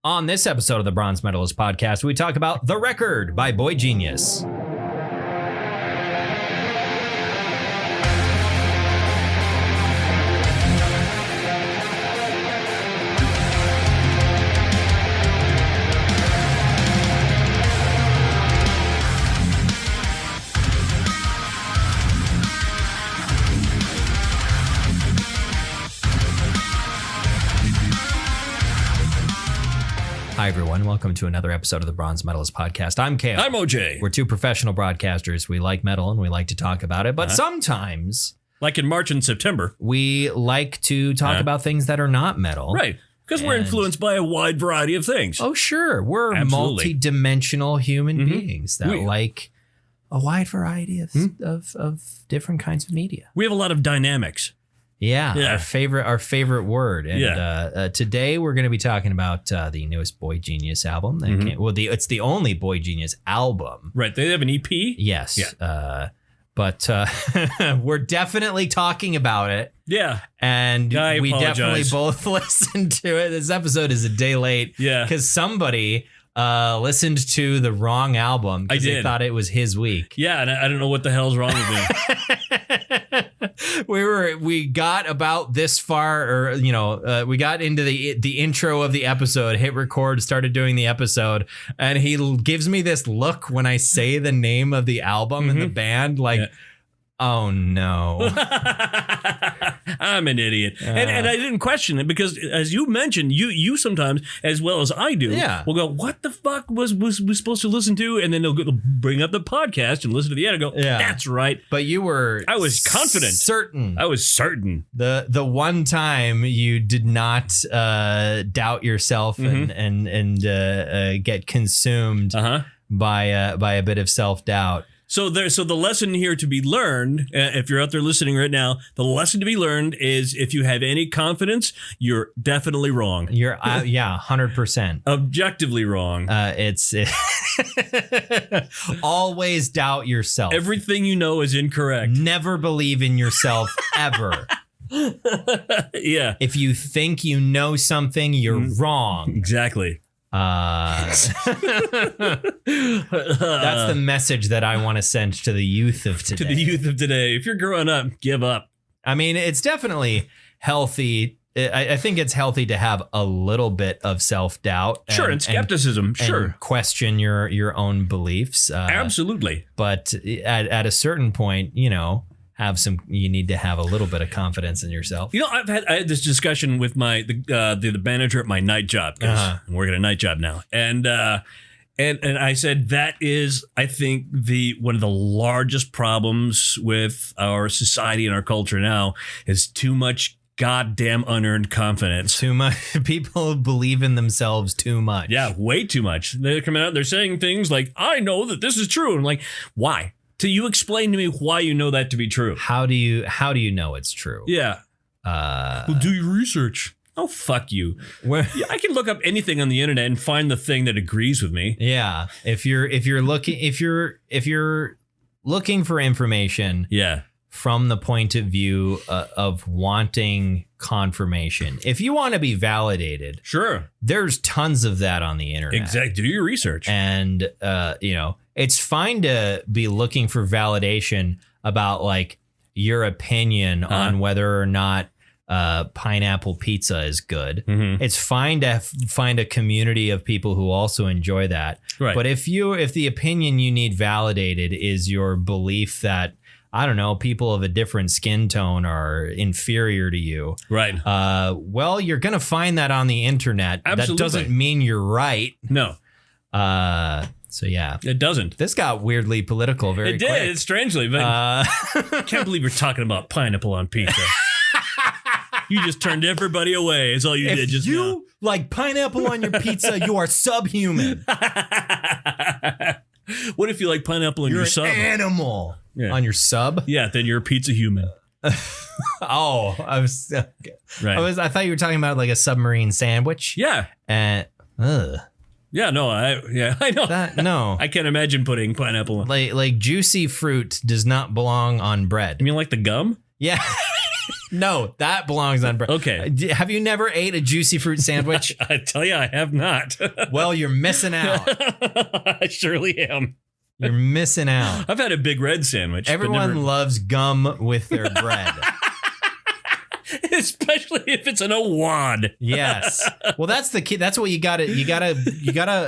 On this episode of the Bronze Medalist podcast, we talk about The Record by Boygenius. Hi, everyone. Welcome to another episode of the Bronze Medalist podcast. I'm Kale. I'm OJ. We're two professional broadcasters. We like metal and we like to talk about it, but sometimes, like in March and September, we like to talk about things that are not metal. Right. Because we're influenced by a wide variety of things. Oh, sure. We're multi-dimensional human beings that like a wide variety of different kinds of media. We have a lot of dynamics. Yeah. Our favorite word. And today we're going to be talking about the newest Boygenius album. It's the only Boygenius album. Right. They have an EP? Yes. Yeah. But we're definitely talking about it. Yeah. And we definitely both listened to it. This episode is a day late. Yeah. Because somebody listened to the wrong album because they thought it was his week. Yeah, and I don't know what the hell's wrong with me. We got about this far, or we got into the intro of the episode, hit record, started doing the episode, and he gives me this look when I say the name of the album and the band, like, oh no. I'm an idiot. And I didn't question it because, as you mentioned, you sometimes, as well as I do, will go, what the fuck was we supposed to listen to? And then they'll bring up the podcast and listen to the end and go, that's right. But I was confident. Certain. I was certain. The one time you did not doubt yourself and get consumed by a bit of self-doubt. So the lesson here to be learned, if you're out there listening right now, the lesson to be learned is if you have any confidence, you're definitely wrong. You're 100%. Objectively wrong. It's always doubt yourself. Everything you know is incorrect. Never believe in yourself ever. Yeah. If you think you know something, you're wrong. Exactly. That's the message that I want to send to the youth of today. To the youth of today. If you're growing up, give up. I mean, it's definitely healthy. I think it's healthy to have a little bit of self-doubt. And skepticism. And question your own beliefs. Absolutely. But at a certain point, you need to have a little bit of confidence in yourself. I had this discussion with the manager at my night job. I'm working a night job now. And I said, that is, I think, one of the largest problems with our society and our culture now is too much goddamn unearned confidence. Too much. People believe in themselves too much. Yeah, way too much. They're coming out, they're saying things like, I know that this is true. I'm like, why? So you explain to me why you know that to be true. How do you know it's true? Yeah. Well, do your research. Oh, fuck you. I can look up anything on the internet and find the thing that agrees with me. Yeah. If you're looking for information. Yeah. From the point of view of wanting confirmation. If you want to be validated. Sure. There's tons of that on the internet. Exactly. Do your research. And, it's fine to be looking for validation about like your opinion on whether or not pineapple pizza is good. It's fine to find a community of people who also enjoy that. Right. But if the opinion you need validated is your belief that, I don't know, people of a different skin tone are inferior to you. Right. Well, you're going to find that on the internet. Absolutely. That doesn't mean you're right. No. So, yeah. It doesn't. This got weirdly political very quick. It did, strangely. But I can't believe you're talking about pineapple on pizza. You just turned everybody away. Is all you did just now. If you like pineapple on your pizza, you are subhuman. What if you like pineapple on your sub? You're an animal on your sub? Yeah, then you're a pizza human. Oh, I thought you were talking about like a submarine sandwich. Yeah. And yeah, no, I know. No. I can't imagine putting pineapple on. Like juicy fruit does not belong on bread. You mean like the gum? Yeah. No, that belongs on bread. Okay. Have you never ate a juicy fruit sandwich? I tell you, I have not. Well, you're missing out. I surely am. You're missing out. I've had a Big Red sandwich. Everyone loves gum with their bread. Especially if it's in a wad. Yes. Well, that's the key. That's what you gotta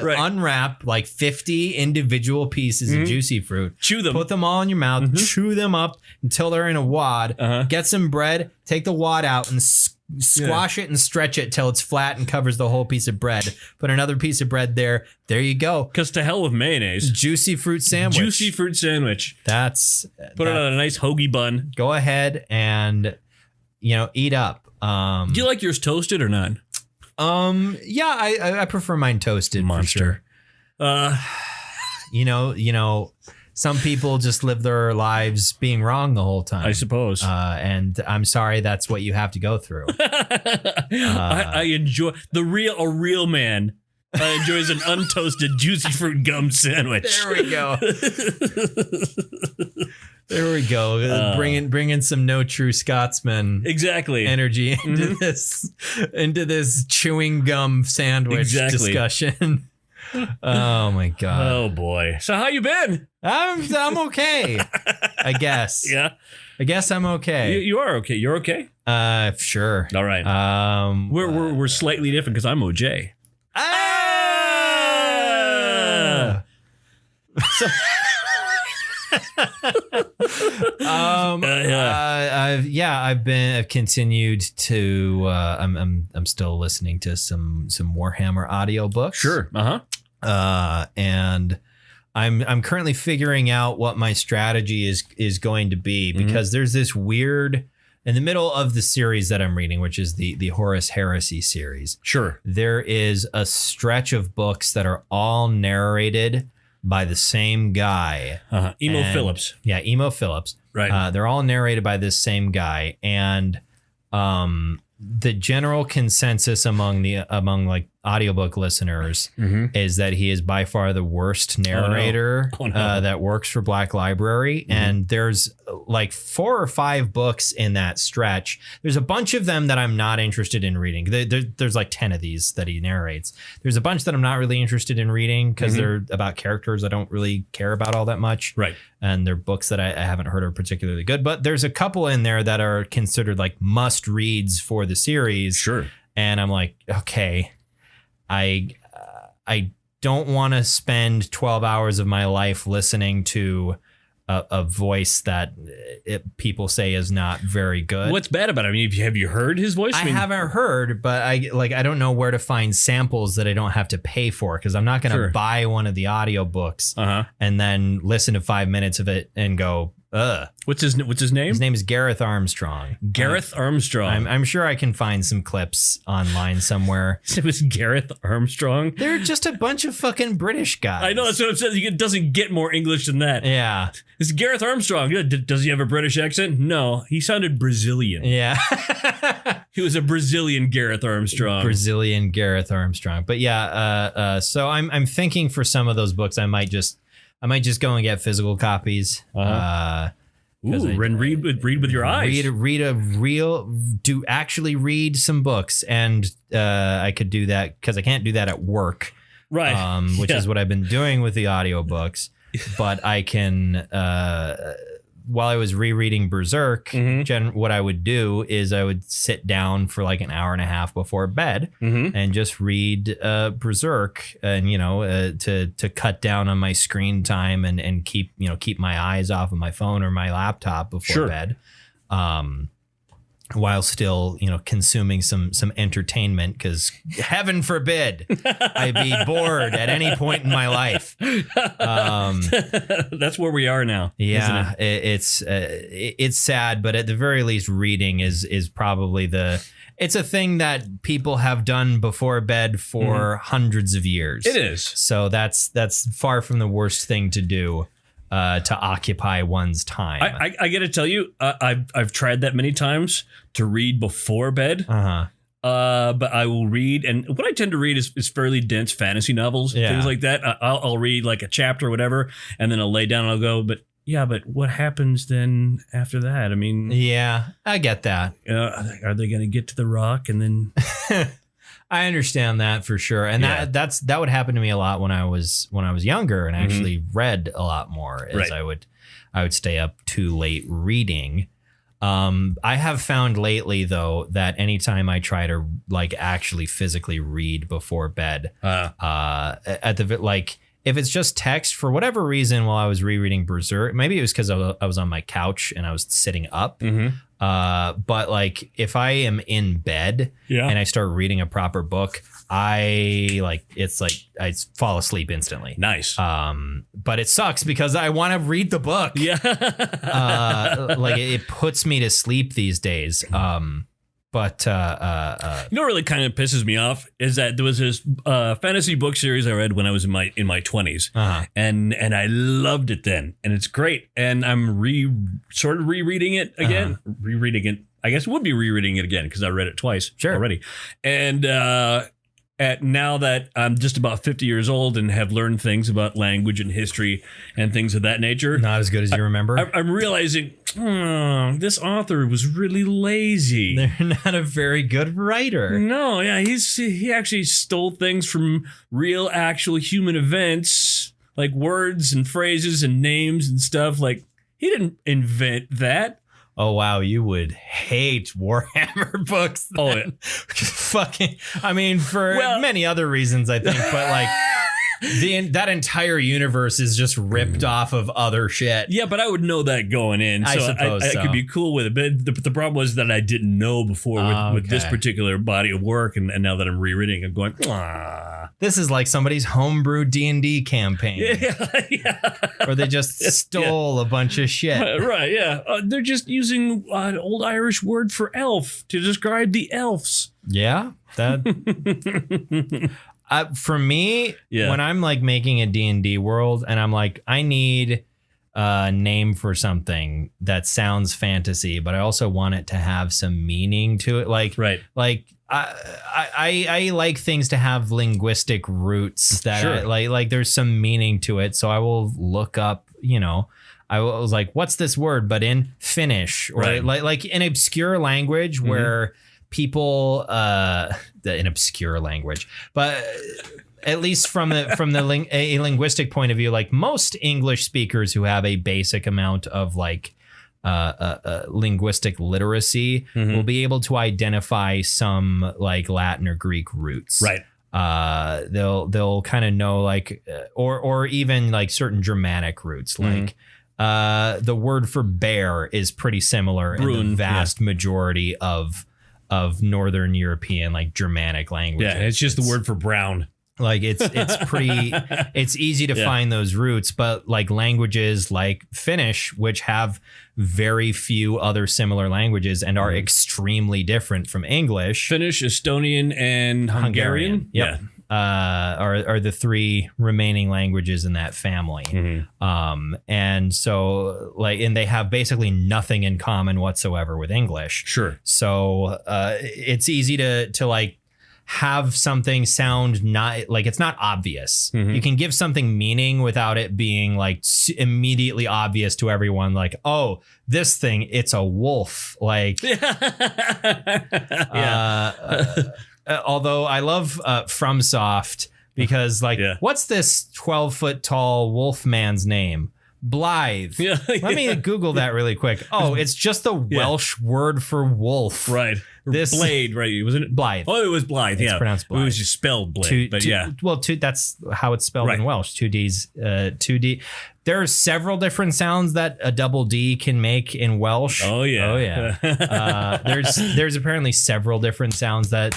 right. Unwrap like 50 individual pieces of juicy fruit. Chew them. Put them all in your mouth. Chew them up until they're in a wad. Get some bread. Take the wad out and squash it and stretch it till it's flat and covers the whole piece of bread. Put another piece of bread there. There you go. Because to hell with mayonnaise. Juicy fruit sandwich. Juicy fruit sandwich. Put it on a nice hoagie bun. Go ahead and eat up. Do you like yours toasted or not? Yeah, I prefer mine toasted. Monster. For sure. Some people just live their lives being wrong the whole time. I suppose. And I'm sorry that's what you have to go through. I enjoy a real man enjoys an untoasted juicy fruit gum sandwich. There we go. There we go. Bringing some no true Scotsman energy into this chewing gum sandwich discussion. Oh my god. Oh boy. So how you been? I'm okay. I guess. Yeah. I guess I'm okay. You are okay. You're okay? Sure. All right. We're slightly different because I'm OJ. I've continued to I'm still listening to some Warhammer audiobooks. Sure. And I'm currently figuring out what my strategy is going to be, because there's this weird, in the middle of the series that I'm reading, which is the Horus Heresy series. Sure. There is a stretch of books that are all narrated by the same guy. Emo Phillips. Yeah, Emo Phillips. Right. They're all narrated by this same guy. And the general consensus among like audiobook listeners is that he is by far the worst narrator that works for Black Library. And there's like 4 or 5 books in that stretch. There's a bunch of them that I'm not interested in reading. There's like 10 of these that he narrates. There's a bunch that I'm not really interested in reading because they're about characters I don't really care about all that much. Right. And they're books that I haven't heard are particularly good. But there's a couple in there that are considered like must reads for the series. Sure. And I'm like, okay, I don't want to spend 12 hours of my life listening to a voice that people say is not very good. What's bad about it? I mean, have you heard his voice? I haven't heard, but I don't know where to find samples that I don't have to pay for, because I'm not going to buy one of the audiobooks and then listen to 5 minutes of it and go, ugh. What's his name? His name is Gareth Armstrong. Gareth Armstrong. I'm sure I can find some clips online somewhere. It was Gareth Armstrong. They're just a bunch of fucking British guys. I know, that's what I'm saying. It doesn't get more English than that. Yeah. It's Gareth Armstrong. Does he have a British accent? No, he sounded Brazilian. Yeah. He was a Brazilian Gareth Armstrong. Brazilian Gareth Armstrong. But yeah, so I'm thinking for some of those books, I might just go and get physical copies. And read with your eyes. Actually read some books, and I could do that because I can't do that at work, right? Which is what I've been doing with the audiobooks. But I can, while I was rereading Berserk, what I would do is I would sit down for like an hour and a half before bed and just read Berserk, and to cut down on my screen time and keep my eyes off of my phone or my laptop before bed, while still consuming some entertainment, because heaven forbid I be bored at any point in my life. That's where we are now. Yeah, it's sad, but at the very least, reading is probably it's a thing that people have done before bed for hundreds of years. It is. So that's far from the worst thing to do. To occupy one's time. I got to tell you, I've tried that many times to read before bed. But I will read, and what I tend to read is fairly dense fantasy novels, things like that. I'll read like a chapter or whatever, and then I'll lay down and I'll go, but yeah, but what happens then after that? I mean, Yeah, I get that. are they going to get to the rock and then? I understand that for sure, and that would happen to me a lot when I was younger and actually read a lot more. As I would stay up too late reading. I have found lately though that anytime I try to like actually physically read before bed, at the like if it's just text for whatever reason while I was rereading Berserk, maybe it was because I was on my couch and I was sitting up. But like if I am in bed and I start reading a proper book, I fall asleep instantly. Nice. But it sucks because I want to read the book. Yeah. Like it puts me to sleep these days. But you know what really kind of pisses me off is that there was this fantasy book series I read when I was in my 20s, and I loved it then, and it's great, and I'm rereading it again, rereading it. I guess would be rereading it again because I read it twice already, and now that I'm just about 50 years old and have learned things about language and history and things of that nature. Not as good as you remember. I'm realizing this author was really lazy. They're not a very good writer. No, yeah, he actually stole things from real, actual human events, like words and phrases and names and stuff. Like, he didn't invent that. Oh, wow. You would hate Warhammer books. Then. Oh, yeah. Fucking, I mean, for many other reasons, I think. But like that entire universe is just ripped off of other shit. Yeah, but I would know that going in. So I suppose I could be cool with it. But the problem was that I didn't know before with this particular body of work. And now that I'm rereading, I'm going, this is like somebody's homebrew D&D campaign. Yeah. Where they just stole a bunch of shit. Right, yeah. They're just using an old Irish word for elf to describe the elves. Yeah, that... for me, when I'm like making a D&D world and I'm like, I need a name for something that sounds fantasy, but I also want it to have some meaning to it. Like, I like things to have linguistic roots that like there's some meaning to it. So I will look up, I was like, what's this word? But in Finnish or like an obscure language where people an obscure language, but at least from a linguistic point of view, like most English speakers who have a basic amount of like linguistic literacy will be able to identify some like Latin or Greek roots. Right. They'll kind of know like or even like certain Germanic roots like the word for bear is pretty similar in the vast majority of Northern European, like Germanic languages. Yeah, it's just the word for brown. Like it's pretty, it's easy to find those roots, but like languages like Finnish, which have very few other similar languages and are extremely different from English. Finnish, Estonian, and Hungarian. Yep. Are the three remaining languages in that family. And so like, and they have basically nothing in common whatsoever with English. Sure. So it's easy to like have something sound not like it's not obvious. You can give something meaning without it being like immediately obvious to everyone. Like, oh, this thing, it's a wolf. Like, although I love FromSoft because like, what's this 12-foot tall wolf man's name? Blythe. Let me Google that really quick. Oh, it's just the Welsh word for wolf. Right. This Blade, right? Wasn't it Blythe? Oh, it was Blythe. It's pronounced Blythe. It was just spelled Blade, that's how it's spelled in Welsh. 2Ds, 2D. There are several different sounds that a double D can make in Welsh. Oh yeah. There's apparently several different sounds that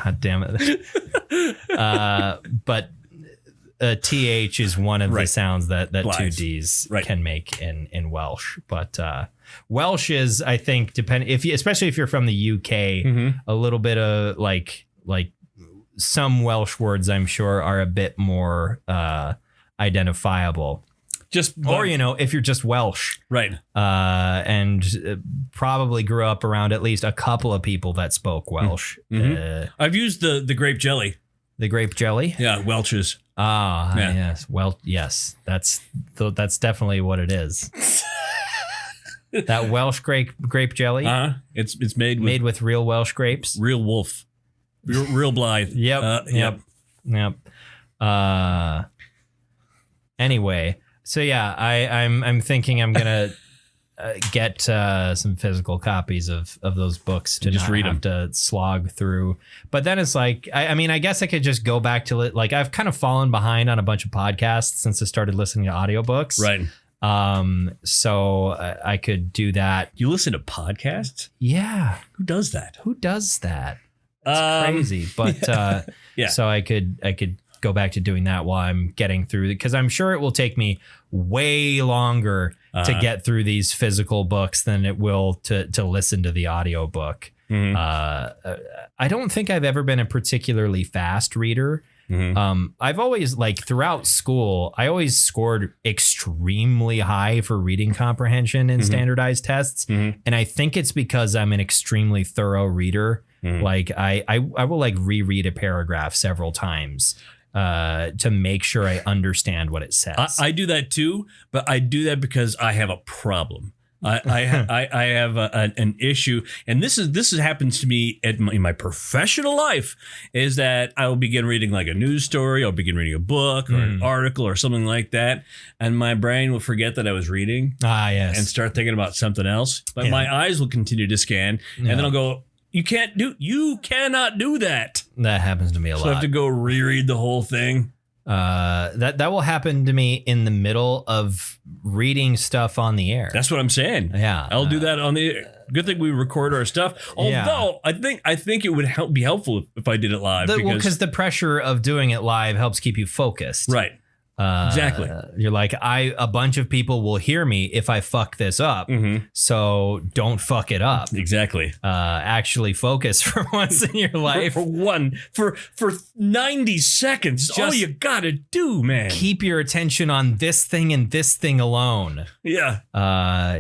God damn it. But TH is one of the sounds that two Ds can make in Welsh. But Welsh is, I think, especially if you're from the UK, a little bit of like some Welsh words, I'm sure, are a bit more identifiable. Or if you're just Welsh, right, and probably grew up around at least a couple of people that spoke Welsh. I've used the grape jelly. The grape jelly. Yeah, Welch's. Ah, Yeah. yes. Well, yes. That's definitely what it is. That Welsh grape jelly. It's made with real Welsh grapes. real wolf, real Blythe. Yep. Anyway, so yeah, I'm thinking I'm gonna get some physical copies of those books to Just not read have to slog through. But then it's like, I mean, I guess I could just go back to it. Like I've kind of fallen behind on a bunch of podcasts since I started listening to audiobooks. Right. So I could do that. You listen to podcasts? Yeah. Who does that? It's crazy. But yeah. So I could go back to doing that while I'm getting through, because I'm sure it will take me way longer to get through these physical books than it will to listen to the audiobook. Mm-hmm. I don't think I've ever been a particularly fast reader. Mm-hmm. I've always, like, throughout school, I always scored extremely high for reading comprehension in standardized tests. Mm-hmm. And I think it's because I'm an extremely thorough reader. Mm-hmm. Like I will like reread a paragraph several times to make sure I understand what it says. I do that too, but I do that because I have a problem. I have an issue, and this happens to me in my professional life. Is that I will begin reading like a news story, I'll begin reading a book or an article or something like that, and my brain will forget that I was reading. Yes. And start thinking about something else. But my eyes will continue to scan, and then I'll go, You cannot do that. That happens to me a lot. So I have to go reread the whole thing. That will happen to me in the middle of reading stuff on the air. That's what I'm saying. Yeah. I'll do that on the air. Good thing we record our stuff. Although I think it would be helpful if I did it live. Because the pressure of doing it live helps keep you focused. Right. Exactly. You're like, a bunch of people will hear me if I fuck this up. Mm-hmm. So don't fuck it up. Exactly. Actually focus for once in your life. For 90 seconds. Just all you gotta do, man. Keep your attention on this thing and this thing alone. Yeah.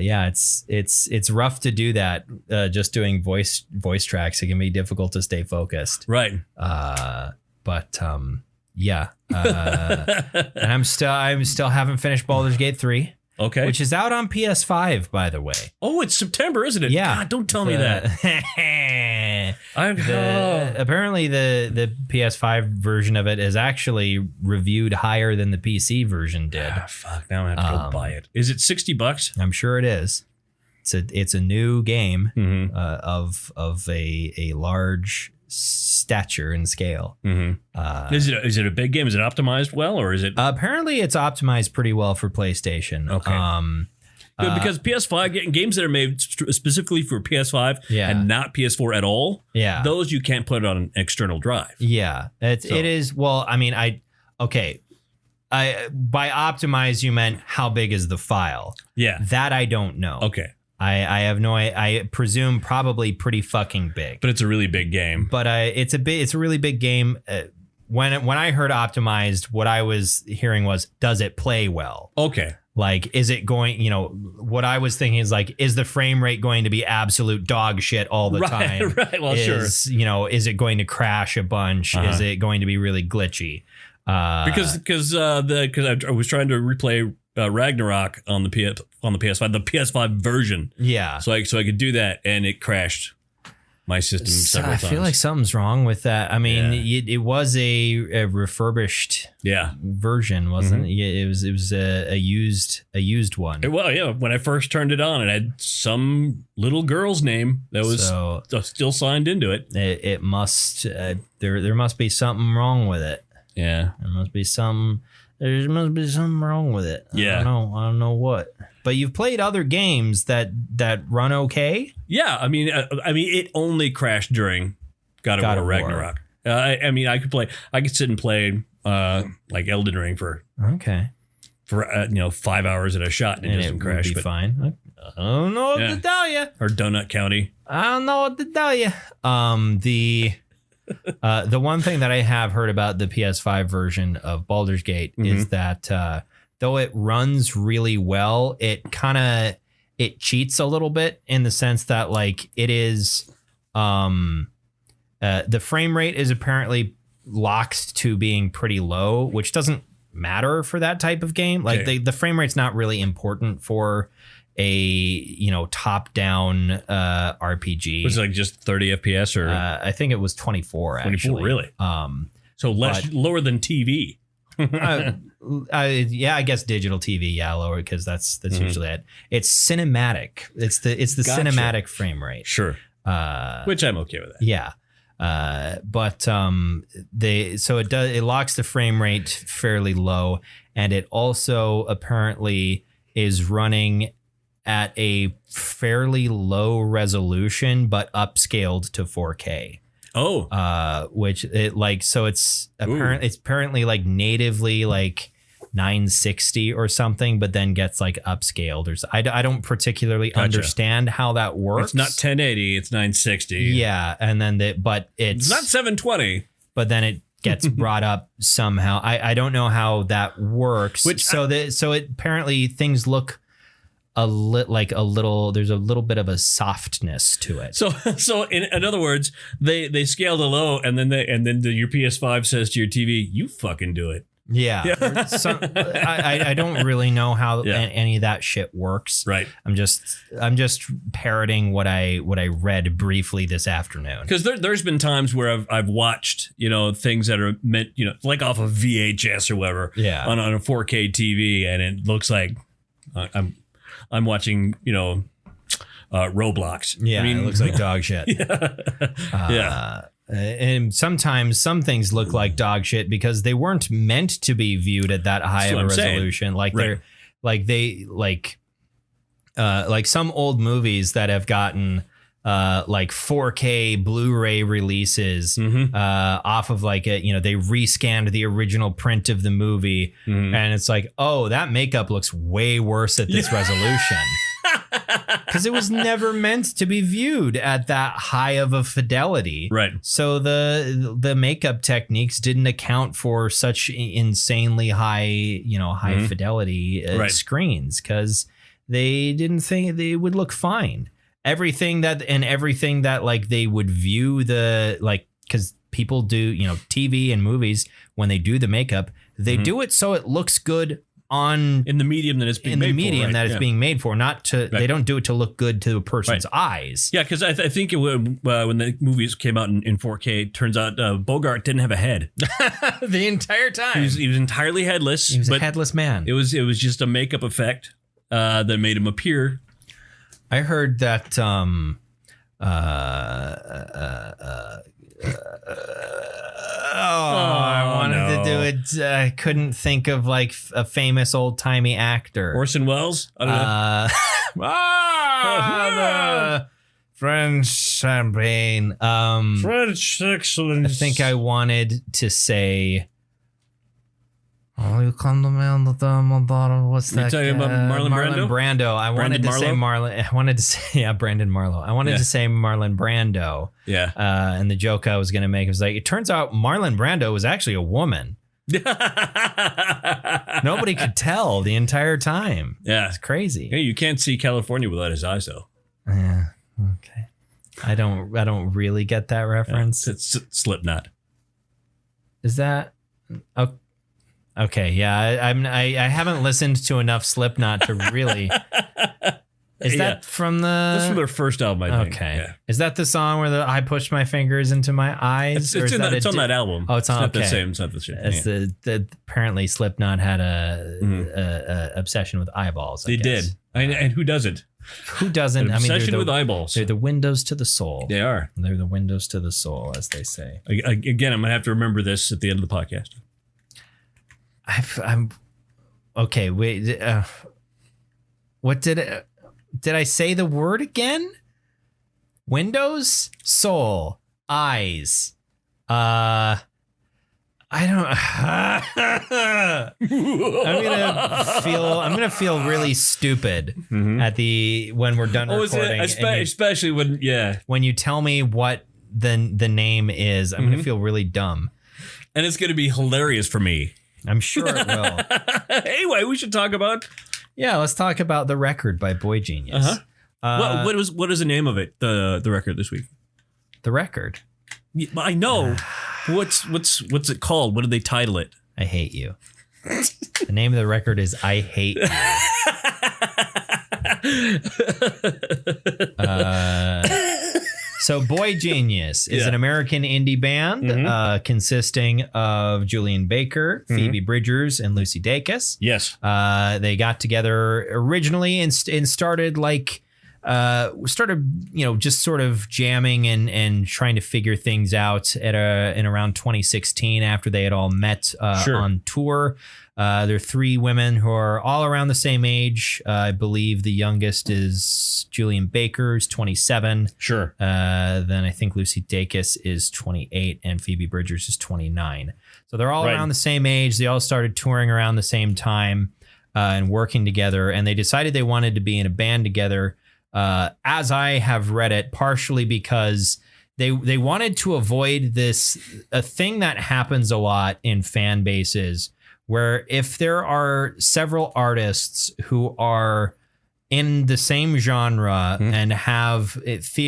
It's rough to do that. Just doing voice tracks, it can be difficult to stay focused. Right. Yeah. And I'm still haven't finished Baldur's Gate 3. Okay. Which is out on PS5, by the way. Oh, it's September, isn't it? Yeah. God, don't tell me that. Apparently the PS5 version of it is actually reviewed higher than the PC version did. Fuck, now I have to go buy it. Is it $60? I'm sure it is. It's a new game of a large stature and scale. Mm-hmm. Is it a big game? Is it optimized well, or is it? Apparently, it's optimized pretty well for PlayStation. Okay. Good, because PS5 games that are made specifically for PS5 and not PS4 at all. Yeah, those you can't put on an external drive. Yeah, it is. Well, I mean, by optimized you meant how big is the file? Yeah, that I don't know. Okay. I have no. I presume probably pretty fucking big. But it's a really big game. But it's a really big game. When I heard optimized, what I was hearing was, does it play well? Okay. Like, is it going? What I was thinking is like, is the frame rate going to be absolute dog shit all the time? Right. Well, sure. Is it going to crash a bunch? Is it going to be really glitchy? Because I was trying to replay Ragnarok on the PS5, the PS5 version. Yeah. So I could do that, and it crashed my system several times. I feel like something's wrong with that. I mean, it was a refurbished version, wasn't it? It was a used one. Well, yeah. When I first turned it on, it had some little girl's name that was still signed into it. It must there must be something wrong with it. Yeah. There must be something wrong with it. Yeah. I don't know what. But you've played other games that run okay? Yeah, I mean it only crashed during God of War Ragnarok. I could sit and play like Elden Ring for 5 hours at a shot, and it doesn't crash. Would be fine. I don't know what to tell you. Or Donut County. I don't know what to tell you. The one thing that I have heard about the PS5 version of Baldur's Gate is that though it runs really well, it cheats a little bit in the sense that like it is the frame rate is apparently locked to being pretty low, which doesn't matter for that type of game. Like the frame rate's not really important for a top down RPG. Was it like just 30 FPS or I think it was 24 actually. 24 really? So lower than TV. Yeah, I guess digital TV, lower because that's usually it. It's cinematic. It's the cinematic frame rate. Sure. Which I'm okay with that. Yeah. But it locks the frame rate fairly low, and it also apparently is running at a fairly low resolution but upscaled to 4K. Which it's apparently like natively like 960 or something, but then gets like upscaled. I don't particularly understand how that works. It's not 1080, it's 960. Yeah, and then it's not 720. But then it gets brought up somehow. I don't know how that works. So apparently things look there's a little bit of a softness to it. So in other words, they scale the low, and then your PS5 says to your TV, "You fucking do it." Yeah. I don't really know how any of that shit works. Right. I'm just parroting what I read briefly this afternoon. Because there's been times where I've watched things that are meant like off of VHS or whatever on a 4K TV, and it looks like I'm watching, Roblox. Yeah, it looks like dog shit. And sometimes some things look like dog shit because they weren't meant to be viewed at that high of a resolution. Like like some old movies that have gotten like 4K Blu-ray releases off of they rescanned the original print of the movie, and it's like, oh, that makeup looks way worse at this resolution because it was never meant to be viewed at that high of a fidelity. Right. So the makeup techniques didn't account for such insanely high fidelity screens because they didn't think they would look fine. Everything that like they would view because people do, TV and movies, when they do the makeup, they do it so it looks good in the medium that it's being made for, not to, they don't do it to look good to a person's eyes. Yeah. Cause I think when the movies came out in 4K, it turns out Bogart didn't have a head the entire time. He was entirely headless. He was a headless man. It was just a makeup effect that made him appear. I heard that I wanted to do it. I couldn't think of like a famous old timey actor. Orson Welles? I don't know. French champagne. French excellence. I think I wanted to say. Oh, you come to me on the bottom. What's that? You're talking about Marlon Brando. I wanted to say Brandon Marlowe. I wanted to say Marlon Brando. Yeah. And the joke I was going to make was like, it turns out Marlon Brando was actually a woman. Nobody could tell the entire time. Yeah. It's crazy. Yeah, you can't see California without his eyes, though. Yeah. Okay. I don't really get that reference. Yeah, it's Slipknot. Is that? Okay, yeah, I haven't listened to enough Slipknot to really. Is that from That's from their first album, I think. Okay, is that the song where I pushed my fingers into my eyes? It's on that album. Oh, it's not the same. It's not the same. It's apparently Slipknot had a obsession with eyeballs. They did, and who doesn't? Who doesn't? An obsession with eyeballs. They're the windows to the soul. They are. They're the windows to the soul, as they say. Again, I'm gonna have to remember this at the end of the podcast. I'm okay. Wait, what did I say the word again? Windows, soul, eyes. I don't. I'm gonna feel really stupid at when we're done recording. Especially when you tell me what the name is, I'm gonna feel really dumb, and it's gonna be hilarious for me. I'm sure it will. Anyway, we should talk about. Yeah, let's talk about The Record by Boygenius. What is the name of it? The record this week. The Record. I know. What's it called? What did they title it? I Hate You. The name of the record is I Hate You. So Boygenius is an American indie band consisting of Julian Baker, Phoebe Bridgers, and Lucy Dacus. Yes. They got together originally and started just sort of jamming and trying to figure things out in around 2016 after they had all met on tour. There are three women who are all around the same age. I believe the youngest is Julian Baker's 27. Sure. Then I think Lucy Dacus is 28 and Phoebe Bridgers is 29. So they're all around the same age. They all started touring around the same time and working together. And they decided they wanted to be in a band together. As I have read it, partially because they wanted to avoid a thing that happens a lot in fan bases, where if there are several artists who are in the same genre and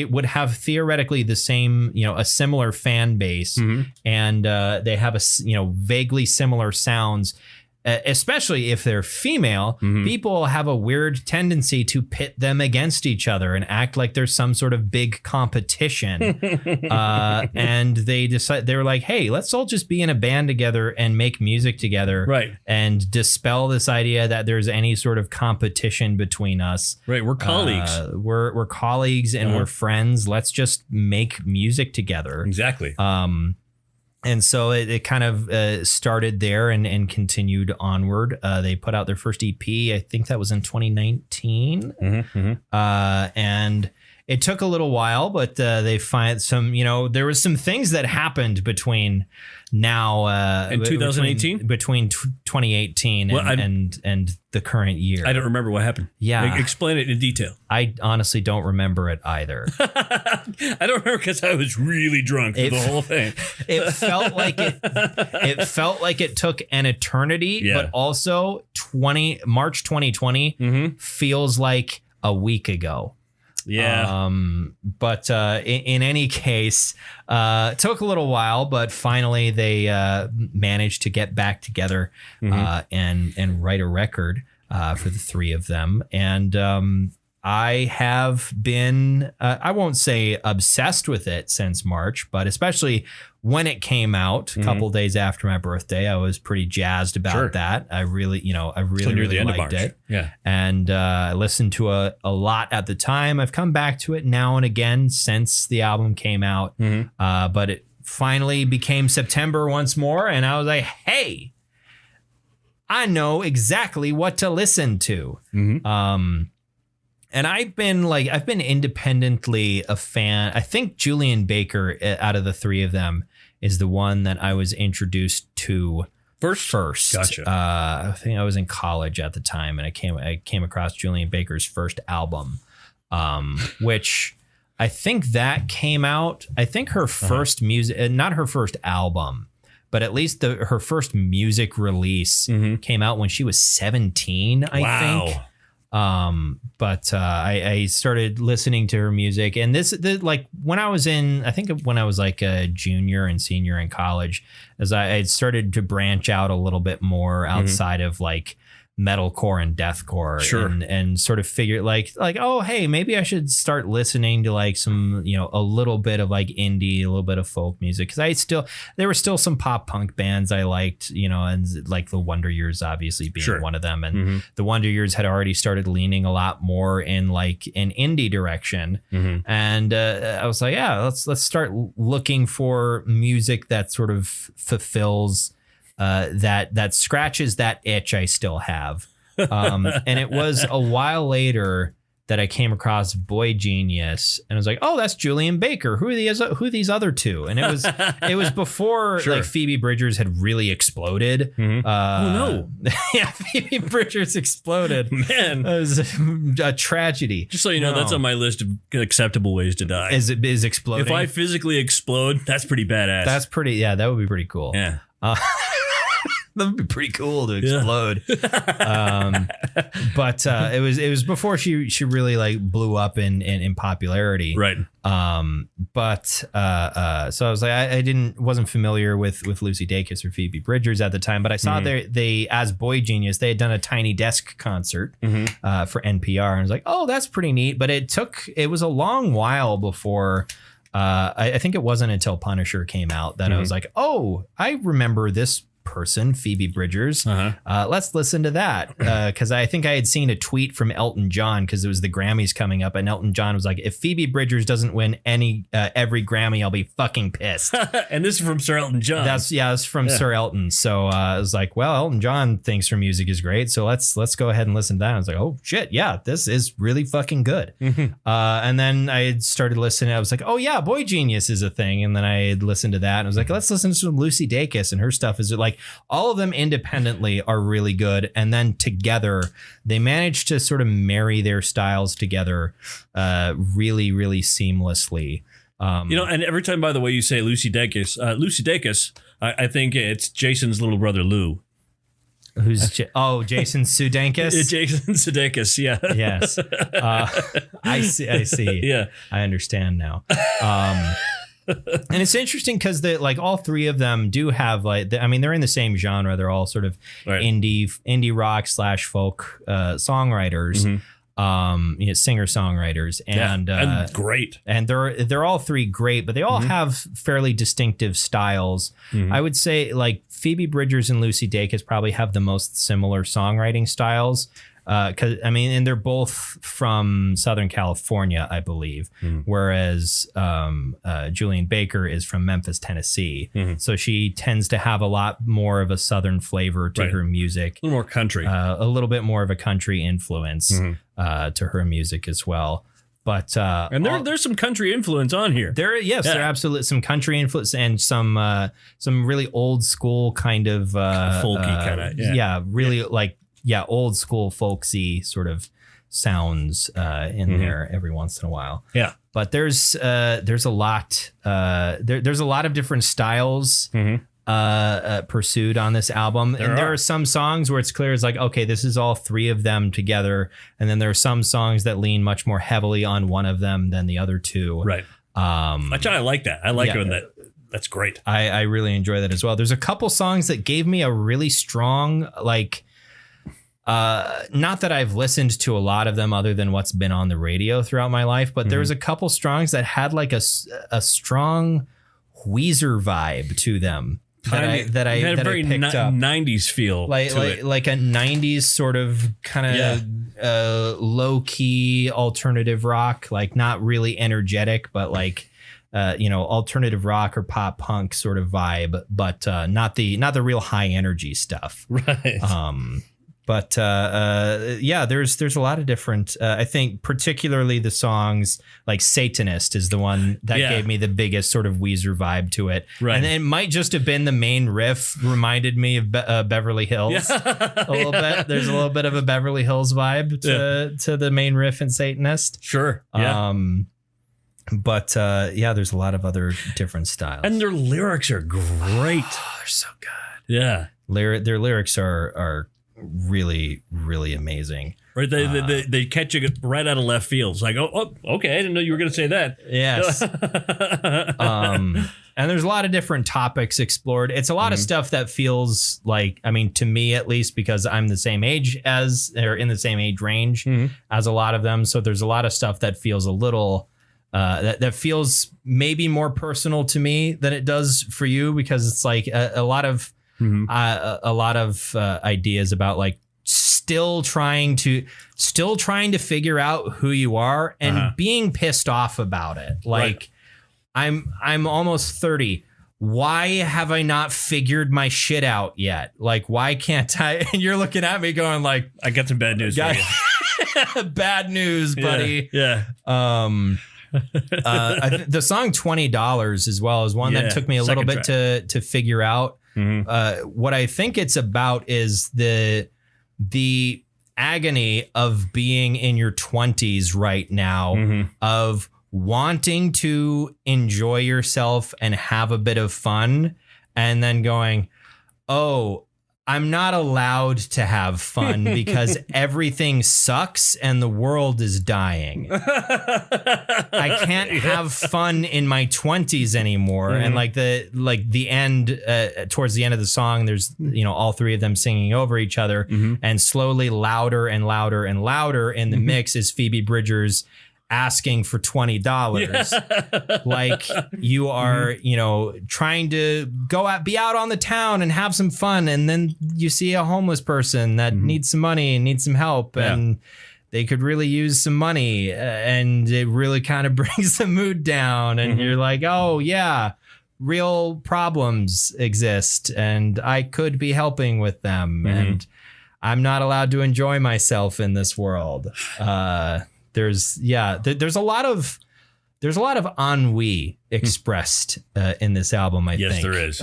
would have theoretically the same, a similar fan base, and they have vaguely similar sounds. Especially if they're female, people have a weird tendency to pit them against each other and act like there's some sort of big competition. And they were like, hey, let's all just be in a band together and make music together. Right. And dispel this idea that there's any sort of competition between us. Right. We're colleagues. We're colleagues and we're friends. Let's just make music together. Exactly. And so it kind of started there and continued onward. They put out their first EP. I think that was in 2019. And it took a little while, but they find some, there was some things that happened between now in 2018 between 2018 and the current year. I don't remember what happened. Yeah. Explain it in detail. I honestly don't remember it either. I don't remember because I was really drunk for the whole thing. It felt like it took an eternity, but also March 2020 feels like a week ago. Yeah. But in any case, it took a little while, but finally they managed to get back together and write a record for the three of them. And I have been, I won't say obsessed with it since March, but especially when it came out a couple days after my birthday, I was pretty jazzed about that. I really liked it. Yeah. And I listened to a lot at the time. I've come back to it now and again since the album came out. But it finally became September once more. And I was like, hey, I know exactly what to listen to. And I've been independently a fan. I think Julian Baker, out of the three of them, is the one that I was introduced to first. Gotcha. I think I was in college at the time, and I came across Julian Baker's first album, which I think that came out. I think her first music, not her first album, but at least her first music release came out when she was 17. I think. But I started listening to her music, and when I was like a junior and senior in college, as I had started to branch out a little bit more outside of like metalcore and deathcore, and sort of figured like, oh, hey, maybe I should start listening to like some, a little bit of like indie, a little bit of folk music. Cause there were still some pop punk bands I liked, and like the Wonder Years obviously being one of them. And the Wonder Years had already started leaning a lot more in like an indie direction. And I was like, yeah, let's start looking for music that sort of fulfills that scratches that itch I still have. And it was a while later that I came across Boygenius, and I was like, oh, that's Julian Baker. Who are these other two? And it was before like Phoebe Bridgers had really exploded. Oh no. Yeah, Phoebe Bridgers exploded. Man. It was a tragedy. Just so you know, that's on my list of acceptable ways to die. Is exploding. If I physically explode, that's pretty badass. That would be pretty cool. Yeah. That would be pretty cool to explode. But it was before she really like blew up in popularity. Right. But so I was like, I wasn't familiar with Lucy Dacus or Phoebe Bridgers at the time, but I saw they as Boygenius, they had done a Tiny Desk concert for NPR, and I was like, oh, that's pretty neat. But it was a long while before. I think it wasn't until Punisher came out that I was like, oh, I remember this person, Phoebe Bridgers. Let's listen to that. Because I think I had seen a tweet from Elton John because it was the Grammys coming up, and Elton John was like, if Phoebe Bridgers doesn't win every Grammy, I'll be fucking pissed. And this is from Sir Elton John. It's from Sir Elton. So I was like, well, Elton John thinks her music is great, so let's go ahead and listen to that. I was like, oh shit, yeah, this is really fucking good. And then I had started listening. I was like, oh yeah, Boygenius is a thing. And then I had listened to that, and I was like, let's listen to some Lucy Dacus, and her stuff is like, all of them independently are really good, and then together they managed to sort of marry their styles together really, really seamlessly. And every time, by the way, you say Lucy Dacus, I think it's Jason's little brother Lou. Who's Jason Sudeikis? Jason Sudeikis, yeah. Yes. I see. Yeah. I understand now. And it's interesting because all three of them do have they're in the same genre. They're all sort of indie rock / folk songwriters, singer songwriters, and great. And they're all three great, but they all have fairly distinctive styles. I would say like Phoebe Bridgers and Lucy Dacus probably have the most similar songwriting styles. And they're both from Southern California, I believe, whereas Julian Baker is from Memphis, Tennessee. So she tends to have a lot more of a Southern flavor to her music. A little more country. A little bit more of a country influence to her music as well. But and there's some country influence on here. There are absolutely some country influence and some really old school kind of folky kind of old school folksy sort of sounds in there every once in a while. Yeah. But there's a lot there's a lot of different styles pursued on this album. There are some songs where it's clear it's like, okay, this is all three of them together. And then there are some songs that lean much more heavily on one of them than the other two. Right. Which I like that. I like when that's great. I really enjoy that as well. There's a couple songs that gave me a really strong, not that I've listened to a lot of them other than what's been on the radio throughout my life, but there was a couple songs that had like a strong Weezer vibe to them that I picked up. 90s feel like a 90s sort of kind of low key alternative rock, like not really energetic, but like alternative rock or pop punk sort of vibe, but not the real high energy stuff. Right. But there's a lot of different. I think particularly the songs like "Satanist" is the one that gave me the biggest sort of Weezer vibe to it. Right. And it might just have been the main riff reminded me of Beverly Hills a little bit. There's a little bit of a Beverly Hills vibe to the main riff in "Satanist." Sure. Yeah. But there's a lot of other different styles, and their lyrics are great. Oh, they're so good. Yeah, their lyrics are really, really amazing. Right, they catch you right out of left field. It's like, oh, okay, I didn't know you were going to say that. Yes. And there's a lot of different topics explored. It's a lot of stuff that feels like, to me at least, because I'm the same age or in the same age range as a lot of them. So there's a lot of stuff that feels a little. That feels maybe more personal to me than it does for you, because it's like a lot of ideas about like still trying to figure out who you are and being pissed off about it. Like I'm almost 30. Why have I not figured my shit out yet? Like, why can't I? And you're looking at me going like, I got some bad news for you. Bad news, buddy. Yeah. The song $20 as well is one that took me a little bit to figure out. What I think it's about is the agony of being in your 20s right now, of wanting to enjoy yourself and have a bit of fun, and then going, oh, I'm not allowed to have fun because everything sucks and the world is dying. I can't have fun in my 20s anymore. And like the end, towards the end of the song, there's, all three of them singing over each other, and slowly louder and louder and louder in the mix is Phoebe Bridgers asking for $20. Like you are, trying to be out on the town and have some fun. And then you see a homeless person that needs some money and needs some help. Yeah. And they could really use some money. And it really kind of brings the mood down. And you're like, oh, yeah, real problems exist. And I could be helping with them. And I'm not allowed to enjoy myself in this world. There's a lot of ennui expressed in this album. I think. Yes, there is.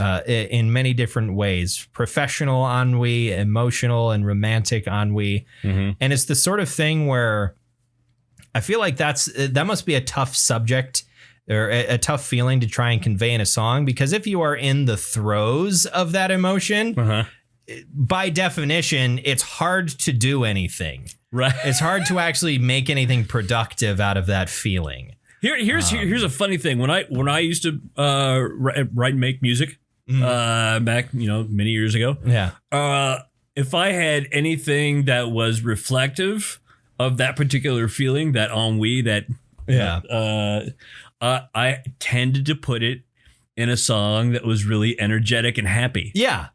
In many different ways: professional ennui, emotional and romantic ennui, and it's the sort of thing where I feel like that must be a tough subject or a tough feeling to try and convey in a song, because if you are in the throes of that emotion, by definition, it's hard to do anything. Right. It's hard to actually make anything productive out of that feeling. Here's a funny thing. When I used to write and make music back, many years ago. Yeah. If I had anything that was reflective of that particular feeling, that ennui, I tended to put it in a song that was really energetic and happy. Yeah.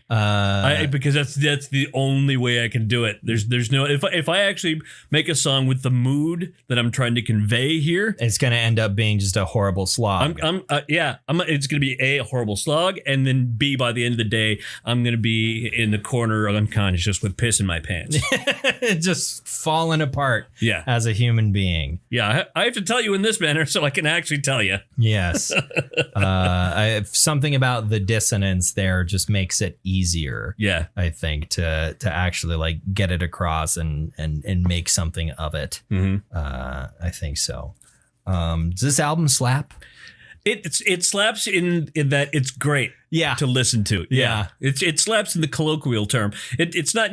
Because that's the only way I can do it. There's no, if I actually make a song with the mood that I'm trying to convey here, it's going to end up being just a horrible slog. It's going to be a horrible slog, and then B, by the end of the day, I'm going to be in the corner unconscious with piss in my pants, just falling apart. Yeah, as a human being. Yeah, I have to tell you in this manner so I can actually tell you. Yes, something about the dissonance there just makes it easier. Yeah, I think to actually like get it across and make something of it. I think so. Does this album slap? It slaps in that it's great. Yeah, to listen to. Yeah, it slaps in the colloquial term. It's not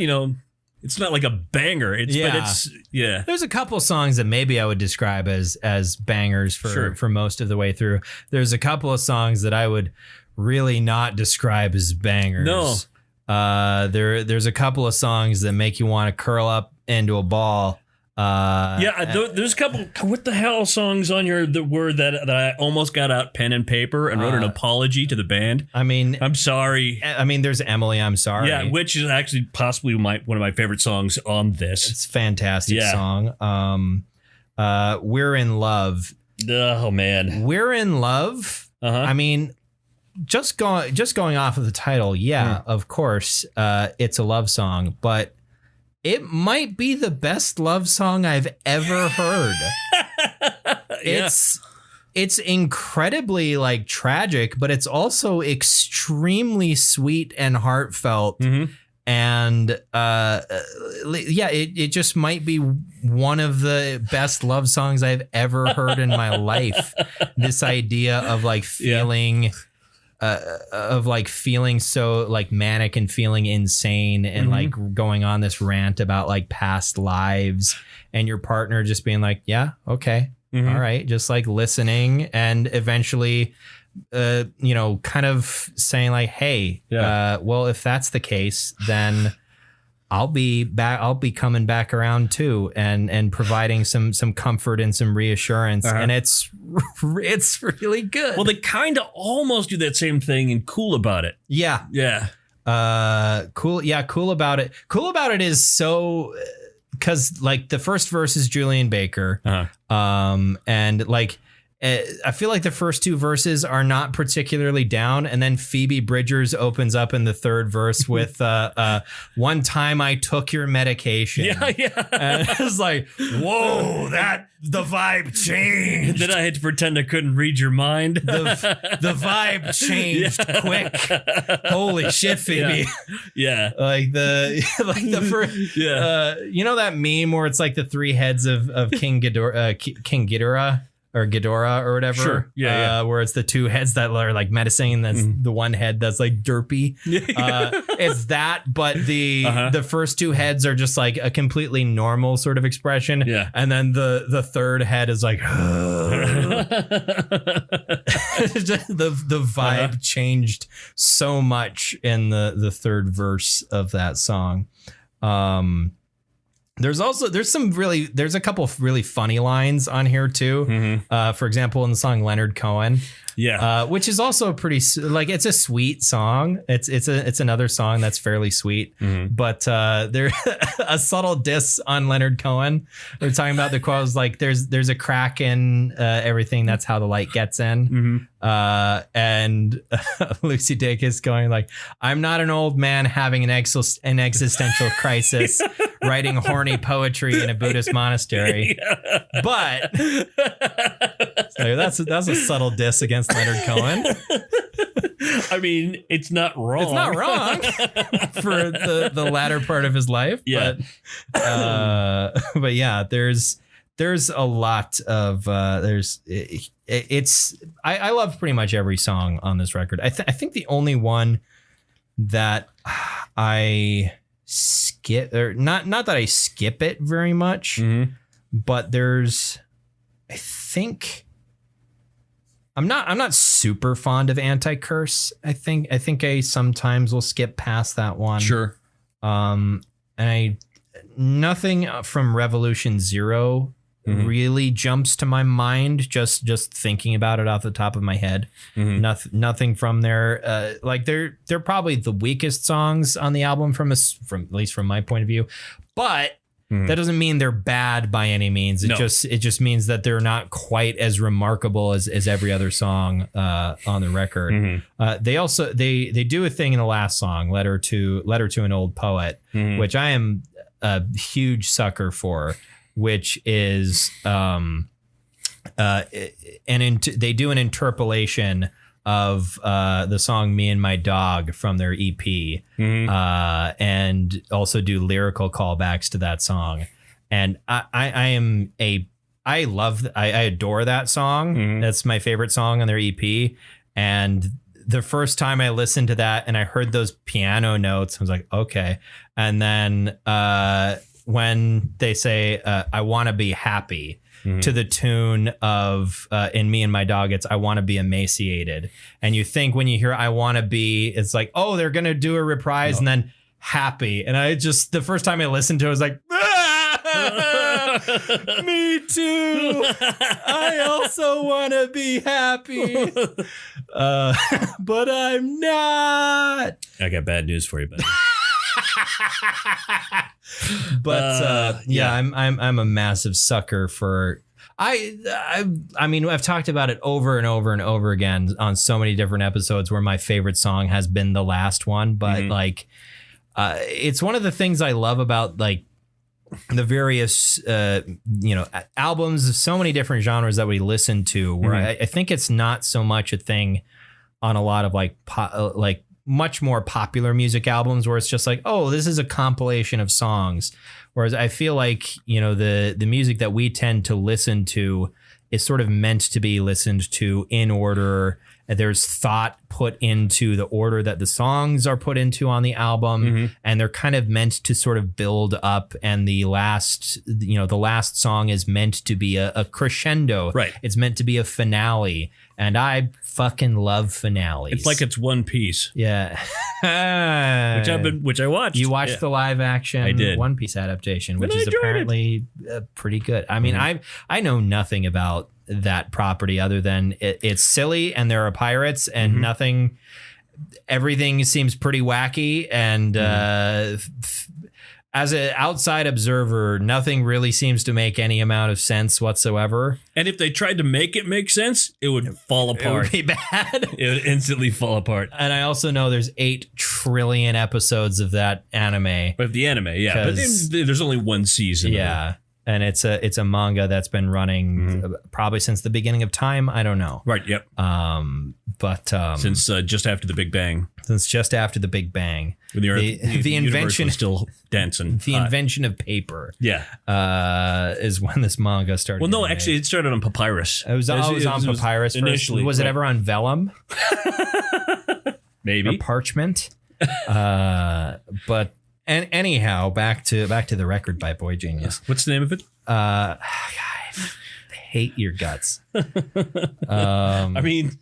it's not like a banger. But it's There's a couple songs that maybe I would describe as bangers for most of the way through. There's a couple of songs that I would really not describe as bangers. No. There's a couple of songs that make you want to curl up into a ball. There's a couple. What the hell songs on here that were that I almost got out pen and paper and wrote an apology to the band. I mean, I'm sorry. I mean, there's Emily, I'm Sorry. Yeah, which is actually possibly one of my favorite songs on this. It's a fantastic song. We're in Love. Oh man, We're in Love. I mean, just going off of the title, of course, it's a love song, but it might be the best love song I've ever heard. It's incredibly like tragic, but it's also extremely sweet and heartfelt. And it just might be one of the best love songs I've ever heard in my life. This idea of like feeling feeling so like manic and feeling insane and like going on this rant about like past lives, and your partner just being like, yeah, okay, all right, just like listening, and eventually kind of saying like, hey, well, if that's the case, then I'll be coming back around too, and providing some comfort and some reassurance. And it's really good. Well, they kind of almost do that same thing in Cool About It. Yeah. Yeah. Cool. Yeah. Cool About It. Cool About It is so, cause like the first verse is Julian Baker. And like, I feel like the first two verses are not particularly down, and then Phoebe Bridgers opens up in the third verse with one time I took your medication. Yeah. And it was like, whoa, the vibe changed. Then I had to pretend I couldn't read your mind. The vibe changed quick. Holy shit, Phoebe. Yeah. Like the first, that meme where it's like the three heads of King Ghidorah. or Ghidorah or whatever. Sure. Yeah. Where it's the two heads that are like menacing. That's the one head that's like derpy. It's that, but the first two heads are just like a completely normal sort of expression. Yeah. And then the third head is like, the vibe changed so much in the third verse of that song. There's a couple of really funny lines on here too. For example, in the song Leonard Cohen, which is also pretty like it's a sweet song. It's another song that's fairly sweet, but there a subtle diss on Leonard Cohen. They're talking about the quotes like there's a crack in everything. That's how the light gets in. And Lucy Dacus going like, I'm not an old man having an existential crisis writing horny poetry in a Buddhist monastery. But so that's a subtle diss against Leonard Cohen. I mean, it's not wrong. It's not wrong for the latter part of his life. Yeah. But yeah, there's a lot of I love pretty much every song on this record. I think the only one that I skip, or not that I skip it very much, but I think I'm not super fond of Anti-Curse. I think I sometimes will skip past that one. Sure. And nothing from Revolution Zero really jumps to my mind just thinking about it off the top of my head. Nothing from there. Like they're probably the weakest songs on the album from at least from my point of view, but that doesn't mean they're bad by any means. It just means that they're not quite as remarkable as every other song on the record. They also they do a thing in the last song, Letter to an Old Poet, which I am a huge sucker for, which is they do an interpolation of the song Me and My Dog from their EP, and also do lyrical callbacks to that song. And I adore that song. That's my favorite song on their EP. And the first time I listened to that and I heard those piano notes, I was like, okay. And then when they say, I want to be happy, to the tune of in Me and My Dog, it's I want to be emaciated. And you think when you hear I want to be, it's like, oh, they're going to do a reprise and then happy. And I just, the first time I listened to it, I was like, me too. I also want to be happy. But I'm not. I got bad news for you, buddy. But I'm a massive sucker for I mean, I've talked about it over and over and over again on so many different episodes where my favorite song has been the last one, but like it's one of the things I love about like the various albums of so many different genres that we listen to, where I think it's not so much a thing on a lot of like much more popular music albums where it's just like, oh, this is a compilation of songs. Whereas I feel like, the music that we tend to listen to is sort of meant to be listened to in order. There's thought put into the order that the songs are put into on the album, and they're kind of meant to sort of build up. And the last song is meant to be a crescendo. Right. It's meant to be a finale. And I fucking love finales. It's like it's One Piece. Yeah. which I watched. You watched the live action I did. One Piece adaptation, which is apparently pretty good. I mean, I know nothing about that property other than it's silly and there are pirates and everything seems pretty wacky. And as an outside observer, nothing really seems to make any amount of sense whatsoever. And if they tried to make it make sense, it would fall apart. It would be bad. It would instantly fall apart. And I also know there's 8 trillion episodes of that anime. But the anime, yeah. But there's only one season. Yeah. And it's a manga that's been running probably since the beginning of time. I don't know. Right. Yep. But since just after the Big Bang. Since just after the Big Bang, when the invention was still dense and the hot. invention of paper. Yeah. Is when this manga started. Well, no, actually, it started on papyrus. It was always on papyrus initially. Was it ever on vellum? Maybe or parchment. But. And anyhow, back to the record by Boygenius. What's the name of it? I hate your guts. I mean,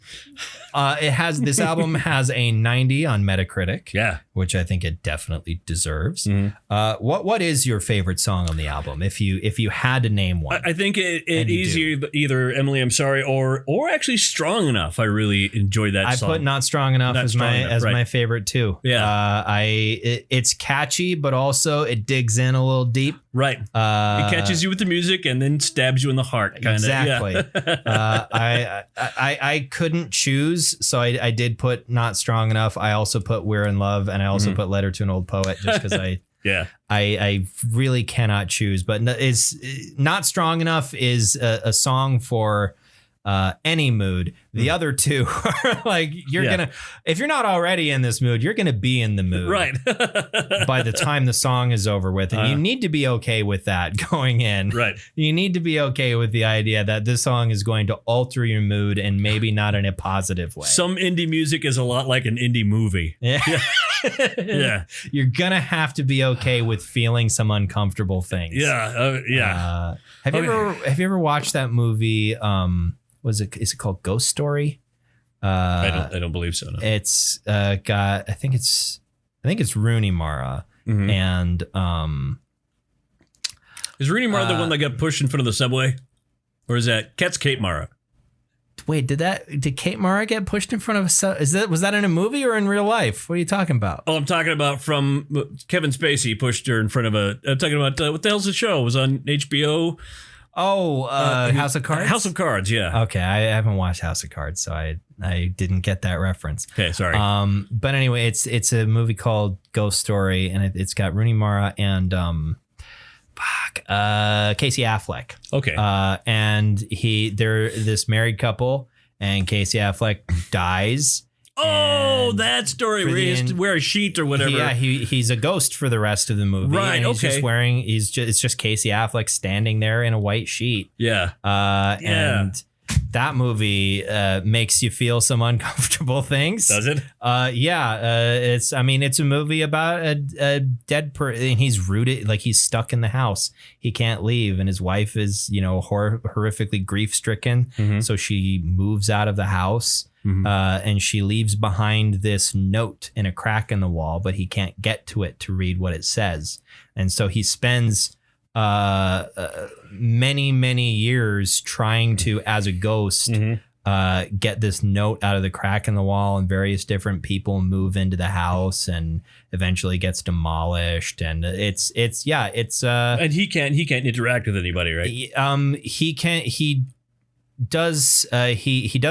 this album has a 90 on Metacritic. Yeah, which I think it definitely deserves. What is your favorite song on the album? If you had to name one, I think it is either Emily, I'm Sorry, or actually Strong Enough. I really enjoyed that song. I put Not Strong Enough as my favorite too. Yeah, it's catchy, but also it digs in a little deep. Right. It catches you with the music and then stabs you in the heart. Kinda. Exactly. Yeah. I couldn't choose, so I did put Not Strong Enough. I also put We're in Love, and I also put Letter to an Old Poet, just because I really cannot choose. But is Not Strong Enough is a song for any mood. The other two are like, you're gonna, if you're not already in this mood, you're gonna be in the mood right by the time the song is over with, and you need to be okay with that going in. Right, you need to be okay with the idea that this song is going to alter your mood, and maybe not in a positive way. Some indie music is a lot like an indie movie. Yeah. You're gonna have to be okay with feeling some uncomfortable things. Have you ever watched that movie? Is it called Ghost Story? I don't believe so. No. It's got I think it's Rooney Mara and is Rooney Mara the one that got pushed in front of the subway, or is that Kate Mara? Wait, did Kate Mara get pushed in front of a was that in a movie or in real life? What are you talking about? Oh, I'm talking about from Kevin Spacey pushed her in front of I'm talking about what the hell's the show? It was on HBO. Oh, House of Cards? House of Cards, yeah. Okay, I haven't watched House of Cards, so I didn't get that reference. Okay, sorry. But anyway, it's a movie called Ghost Story, and it's got Rooney Mara and Casey Affleck. Okay. And they're this married couple, and Casey Affleck dies. Oh, that story where he has to wear a sheet or whatever. Yeah, he's a ghost for the rest of the movie. Right, and he's it's just Casey Affleck standing there in a white sheet. Yeah. And that movie makes you feel some uncomfortable things. Does it? It's a movie about a dead person, and he's rooted, like he's stuck in the house. He can't leave, and his wife is, horrifically grief-stricken. So she moves out of the house. And she leaves behind this note in a crack in the wall, but he can't get to it to read what it says. And so he spends many, many years trying to, as a ghost, get this note out of the crack in the wall, and various different people move into the house, and eventually gets demolished. And it's and he can't interact with anybody, right? He does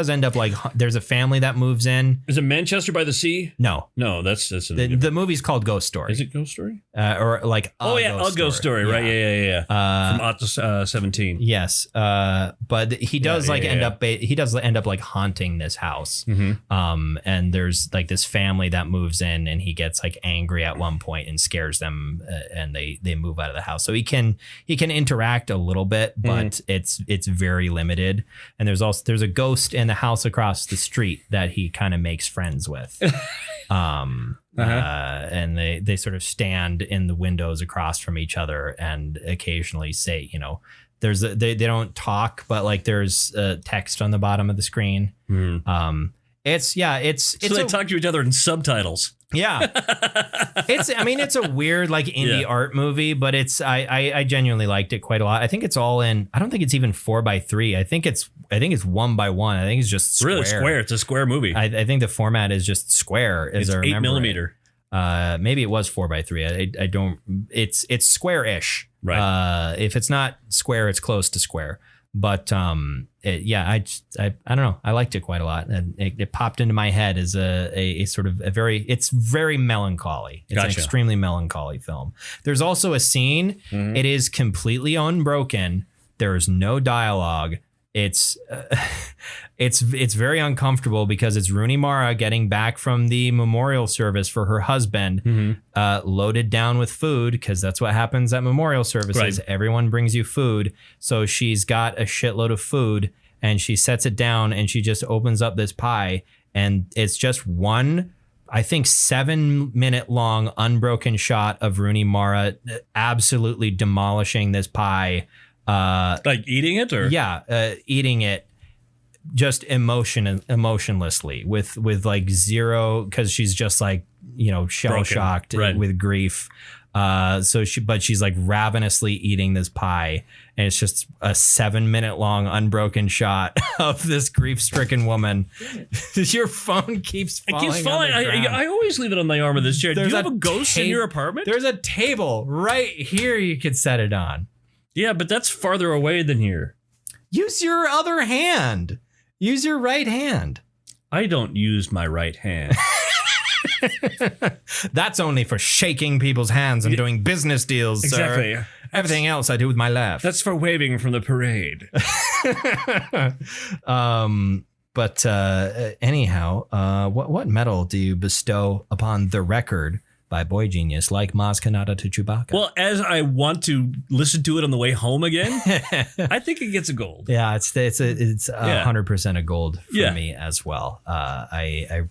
end up like, there's a family that moves in. Is it Manchester by the Sea? No, that's the movie's called Ghost Story. Is it Ghost Story? Or like A Ghost Story, right? Yeah. From Ott 17. Yes, but he does end up like haunting this house. And there's like this family that moves in, and he gets like angry at one point and scares them, and they move out of the house. So he can interact a little bit, but it's very limited. And there's a ghost in the house across the street that he kind of makes friends with. And they sort of stand in the windows across from each other and occasionally say, they don't talk, but like there's text on the bottom of the screen. So they talk to each other in subtitles. Yeah. It's a weird like indie art movie, but I genuinely liked it quite a lot. I think it's all in, I don't think it's even 4:3. I think it's 1:1. I think it's just square. Really square. It's a square movie. I think the format is just square. It's 8mm. Maybe it was 4:3. I don't. It's square-ish. Right. If it's not square, it's close to square. But I don't know. I liked it quite a lot, and it popped into my head as a sort of it's very melancholy. It's an extremely melancholy film. There's also a scene. It is completely unbroken. There is no dialogue. It's very uncomfortable because it's Rooney Mara getting back from the memorial service for her husband, loaded down with food, because that's what happens at memorial services. Right. Everyone brings you food. So she's got a shitload of food and she sets it down and she just opens up this pie, and it's just one, I think, 7-minute long unbroken shot of Rooney Mara absolutely demolishing this pie. Like eating it, or eating it just emotionlessly with like zero, because she's just like, shell shocked with grief. She's like ravenously eating this pie, and it's just a 7-minute long unbroken shot of this grief stricken woman. Your phone keeps falling. It keeps falling. I always leave it on the arm of this chair. Do you have a ghost in your apartment? There's a table right here you could set it on. Yeah, but that's farther away than here. Use your other hand. Use your right hand. I don't use my right hand. That's only for shaking people's hands and doing business deals, exactly. Sir. Everything else I do with my left. That's for waving from the parade. Anyhow, what medal do you bestow upon The Record by Boygenius, like Maz Kanata to Chewbacca? Well, as I want to listen to it on the way home again, I think it gets a gold. Yeah, it's 100% a gold for me as well. I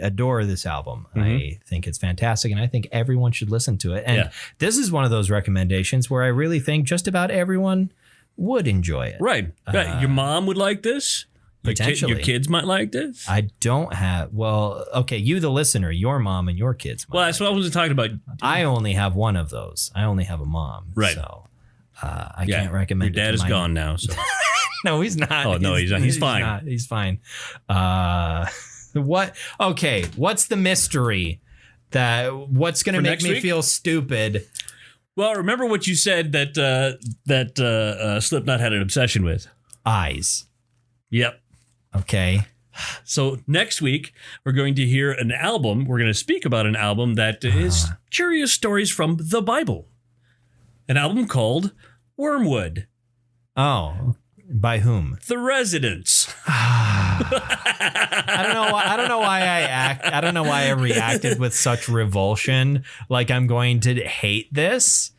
adore this album. I think it's fantastic, and I think everyone should listen to it. And this is one of those recommendations where I really think just about everyone would enjoy it. Right. Your mom would like this. Potentially. Your kids might like this. I don't have. Well, okay, you, the listener, your mom and your kids might. Well, that's what I was talking about. I only have one of those. I only have a mom. Right. So I can't recommend your dad is gone now. So. No, he's not. Oh, no, he's not. He's fine. Not. He's fine. What? Okay, what's the mystery? What's going to make me feel stupid? Well, remember what you said that Slipknot had an obsession with? Eyes. Yep. Okay. So next week, we're going to hear an album. We're going to speak about an album that is curious stories from the Bible. An album called Wormwood. Oh, by whom? The Residents. I don't know why I reacted with such revulsion. Like I'm going to hate this.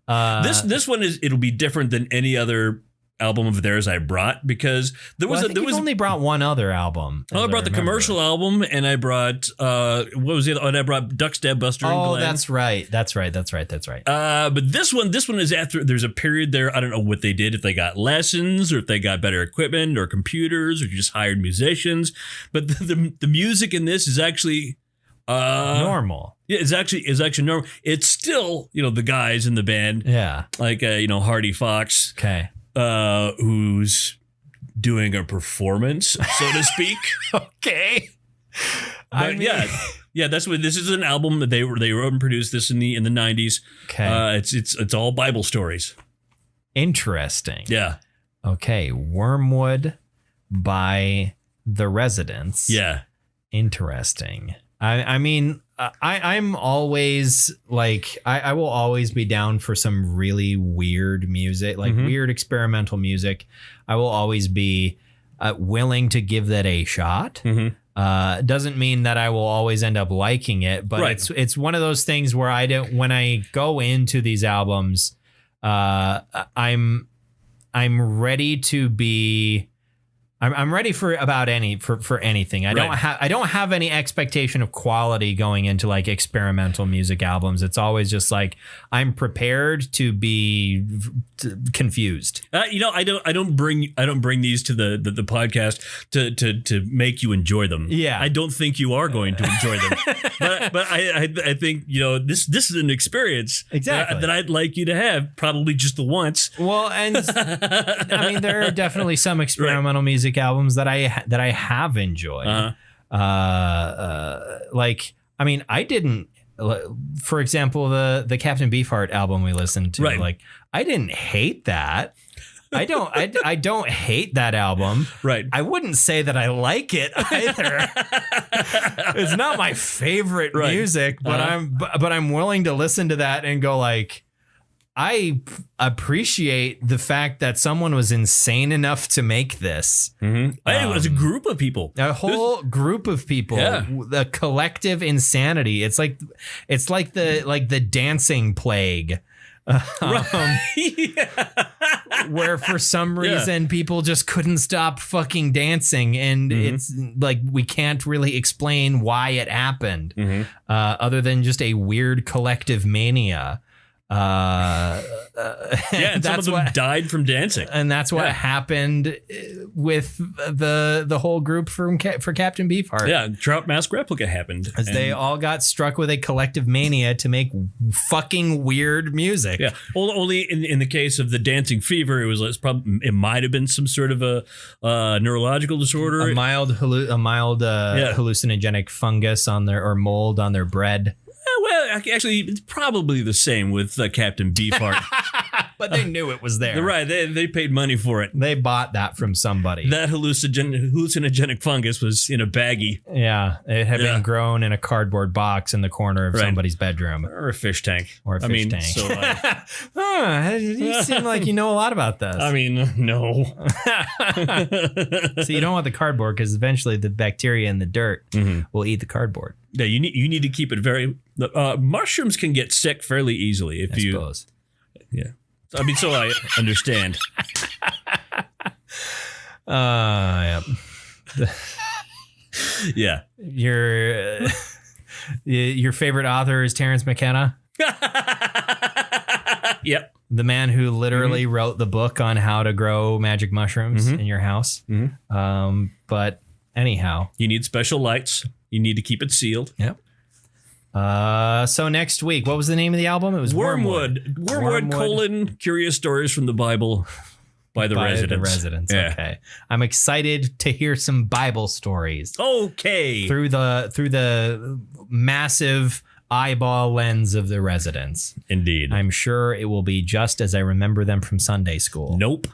This one it'll be different than any other album of theirs I brought, because you've only brought one other album. I brought the commercial album, and I brought what was the other? And I brought Duck Stab Buster and Glenn. That's right. But this one is after. There's a period there. I don't know what they did, if they got lessons or if they got better equipment or computers or just hired musicians. But the music in this is actually normal. Yeah, it's actually normal. It's still the guys in the band. Yeah, like Hardy Fox. Okay. Who's doing a performance, so to speak. Okay. But that's what this is. An album that they wrote and produced this in the 90s. Okay. It's all Bible stories. Interesting. Yeah. Okay. Wormwood by The Residents. Yeah. Interesting. I'm always like, I will always be down for some really weird music, like weird experimental music. I will always be willing to give that a shot. Doesn't mean that I will always end up liking it, but it's one of those things where when I go into these albums, I'm ready to be. I'm ready for anything. I don't have any expectation of quality going into like experimental music albums. It's always just like I'm prepared to be confused. I don't bring these to the podcast to make you enjoy them. Yeah, I don't think you are going to enjoy them. but I think this is an experience that I'd like you to have, probably just the once. Well, and I mean there are definitely some experimental music albums that I have enjoyed. I didn't, for example, the Captain Beefheart album we listened to. Like I didn't hate that. I don't hate that album. Right. I wouldn't say that I like it either. It's not my favorite music, but I'm willing to listen to that and go like, I appreciate the fact that someone was insane enough to make this. It was a group of people, a whole group of people, the collective insanity. It's like the dancing plague. Where for some reason people just couldn't stop fucking dancing, and it's like we can't really explain why it happened, other than just a weird collective mania. And some of them died from dancing, and that's what happened with the whole group for Captain Beefheart. Yeah, Trout Mask Replica happened as they all got struck with a collective mania to make fucking weird music. Yeah, only in the case of the Dancing Fever, it might have been some sort of a neurological disorder, a mild hallucinogenic fungus on or mold on their bread. Well, actually, it's probably the same with Captain Beefheart. But they knew it was there. Right. They paid money for it. They bought that from somebody. That hallucinogenic fungus was in a baggie. Yeah. It had been grown in a cardboard box in the corner of somebody's bedroom. Or a fish tank. Tank. So, you seem like you know a lot about this. I mean, no. So you don't want the cardboard because eventually the bacteria in the dirt will eat the cardboard. Yeah, you need to keep it very... mushrooms can get sick fairly easily if you... suppose. Yeah. I mean, so I understand. Yeah. Yeah. Your favorite author is Terrence McKenna? Yep. The man who literally wrote the book on how to grow magic mushrooms in your house. But anyhow. You need special lights. You need to keep it sealed. Yep. So next week, what was the name of the album? It was Wormwood. Wormwood: Curious Stories from the Bible by the Residents. Yeah. Okay. I'm excited to hear some Bible stories. Okay. Through the massive eyeball lens of the Residents. Indeed. I'm sure it will be just as I remember them from Sunday school. Nope.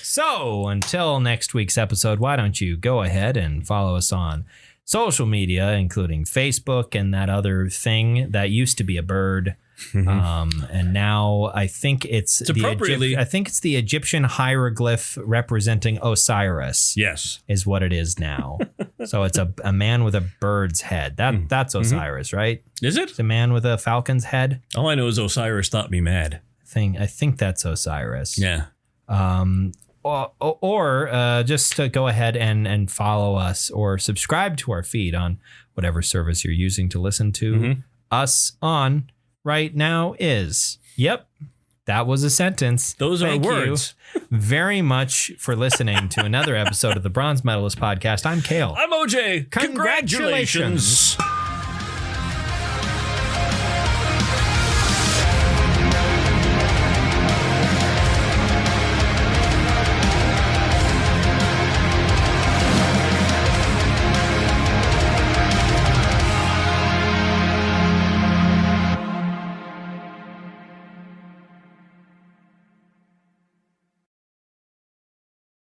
So until next week's episode, why don't you go ahead and follow us on social media, including Facebook and that other thing that used to be a bird. And now I think it's the Egyptian hieroglyph representing Osiris. Yes. Is what it is now. So it's a man with a bird's head. That's Osiris, right? Is it? It's a man with a falcon's head. All I know is Osiris thought me mad. I think that's Osiris. Yeah. Or just to go ahead and follow us or subscribe to our feed on whatever service you're using to listen to us on right now is. Yep. That was a sentence. Those are words. You very much for listening to another episode of the Bronze Medalist Podcast. I'm Kale. I'm OJ. Congratulations.